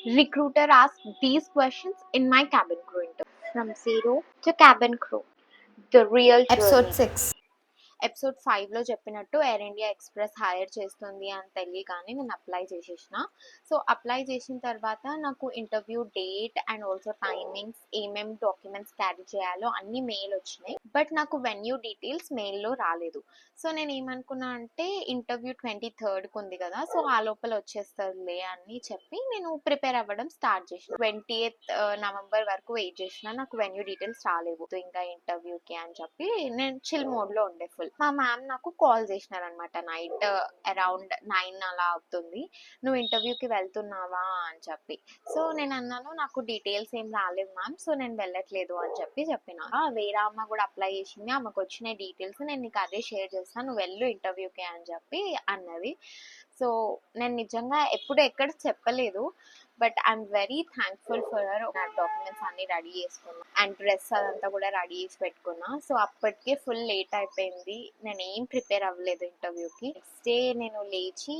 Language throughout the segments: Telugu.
Recruiter asked these questions in my cabin crew interview. From zero to cabin crew, the real episode journey. 6. Episode 5లో చెప్పినట్టు ఎయిర్ ఇండియా ఎక్స్ప్రెస్ హైర్ చేస్తుంది అని తెలియగానే నేను అప్లై చేసేసిన. సో అప్లై చేసిన తర్వాత నాకు interview date and also timings, ఏమేమి డాక్యుమెంట్స్ క్యారీ చేయాలో అన్ని మెయిల్ వచ్చినాయి. బట్ నాకు వెన్యూ డీటెయిల్స్ మెయిల్లో రాలేదు. సో నేను ఏమనుకున్నా అంటే ఇంటర్వ్యూ 23rd ఉంది కదా, సో ఆ లోపల వచ్చేస్తుందిలే అని చెప్పి నేను ప్రిపేర్ అవ్వడం స్టార్ట్ చేసిన. 20th నవంబర్ వరకు వెయిట్ చేసిన, నాకు వెన్యూ డీటెయిల్స్ రాలేవు ఇంకా ఇంటర్వ్యూకి అని చెప్పి నేను చిల్ మోడ్లో ఉండే ఫుల్. మా మ్యామ్ నాకు కాల్ చేసినారనమాట నైట్ అరౌండ్ 9 అలా అవుతుంది, నువ్వు ఇంటర్వ్యూకి వెళ్తున్నావా అని చెప్పి. సో నేను అన్నాను నాకు డీటెయిల్స్ ఏం రాలేదు మ్యామ్, సో నేను వెళ్ళట్లేదు అని చెప్పిన. వేరే అమ్మ కూడా అప్లై చేసింది, ఆమెకు వచ్చిన డీటెయిల్స్ నేను నీకు అదే షేర్ చేస్తాను, నువ్వు వెళ్ళు ఇంటర్వ్యూకి అని చెప్పి అన్నది. సో నేను నిజంగా ఎప్పుడు ఎక్కడ చెప్పలేదు, but I'm very thankful for her. నా డాక్యుమెంట్స్ అన్ని రెడీ చేసుకున్నా అండ్ డ్రెస్ అదంతా కూడా రెడీ చేసి పెట్టుకున్నా. సో అప్పటికే ఫుల్ లేట్ అయిపోయింది, నేను ఏం ప్రిపేర్ అవ్వలేదు ఇంటర్వ్యూకి. నెక్స్ట్ డే నేను లేచి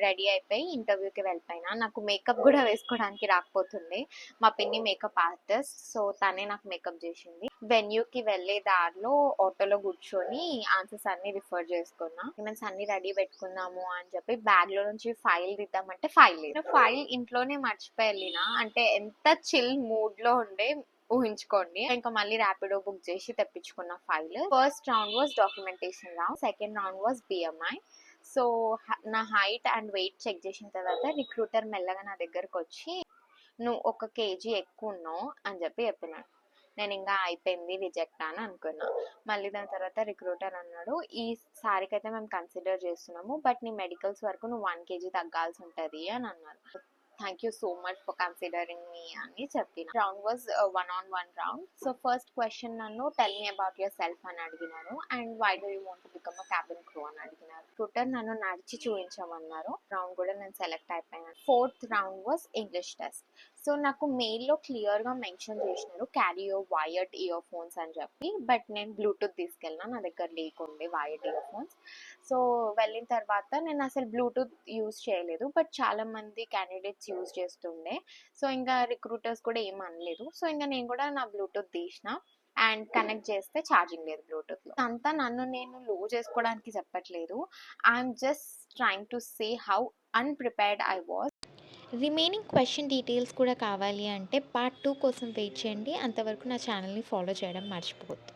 రెడీ అయిపోయి ఇంటర్వ్యూకి వెళ్ళిపోయినా. నాకు మేకప్ కూడా వేసుకోవడానికి రాకపోతుండే, మా పిన్ని మేకప్ ఆర్టిస్ట్, సో తనే నాకు మేకప్ చేసింది. వెన్యూకి వెళ్ళే దారిలో ఆటోలో కూర్చొని ఆన్సర్స్ అన్ని రిఫర్ చేసుకున్నా. డాక్యుమెంట్స్ అన్ని రెడీ పెట్టుకుందాము అని చెప్పి బ్యాగ్ లో నుంచి ఫైల్ తీద్దామంటే ఫైల్ లేదు. ఫైల్ ఇంట్లోనే మర్చిపోయి వెళ్ళిన, అంటే ఎంత చిల్ మూడ్ లో ఉండే ఊహించుకోండి. ఇంకా మళ్ళీ ర్యాపిడో బుక్ చేసి తెప్పించుకున్న file. First round was documentation round, second round was BMI. So నా హైట్ అండ్ వెయిట్ చెక్ చేసిన తర్వాత రిక్రూటర్ మెల్లగా నా దగ్గరకు వచ్చి నువ్వు 1 kg ఎక్కువ ఉన్నావు అని చెప్పినాడు. నేను ఇంకా అయిపోయింది రిజెక్ట్ అని అనుకున్నా. మళ్ళీ దాని తర్వాత రిక్రూటర్ అన్నాడు, ఈ సారికి అయితే మేము కన్సిడర్ చేస్తున్నాము, బట్ నీ మెడికల్స్ వరకు నువ్వు 1 kg తగ్గాల్సి ఉంటుంది అని అన్నారు. Thank you so much for considering me అని చెప్పిన. Round was 1-on-1 round. So first question నన్ను tell me about yourself అని అడిగినారు and why do you want to become a cabin crew అని అడిగినారు. ట్విట్టర్ నన్ను నడిచి చూపించమన్నారు. రౌండ్ కూడా నేను సెలెక్ట్ అయిపోయాను. Fourth round was English test. So నాకు మెయిల్లో క్లియర్గా మెన్షన్ చేసినారు carry your wired ear phones అని చెప్పి, బట్ నేను బ్లూటూత్ తీసుకెళ్ళినా, నా దగ్గర లేకుండే వైర్డ్ ఇయర్ ఫోన్స్. సో వెళ్ళిన తర్వాత నేను అసలు బ్లూటూత్ యూజ్ చేయలేదు, బట్ చాలా మంది క్యాండిడేట్స్ యూజ్ చేస్తుండే. సో ఇంకా రిక్రూటర్స్ కూడా ఏం అనలేదు. సో ఇంకా నేను కూడా నా బ్లూటూత్ తీసిన అండ్ కనెక్ట్ చేస్తే ఛార్జింగ్ లేదు బ్లూటూత్లో. అంతా నన్ను నేను లో చేసుకోవడానికి చెప్పట్లేదు, I'm just trying to say how unprepared I was. Remaining question details కూడా కావాలి అంటే పార్ట్ 2 కోసం వెయిట్ చేయండి. అంతవరకు నా ఛానల్ని ఫాలో చేయడం మర్చిపోవద్దు.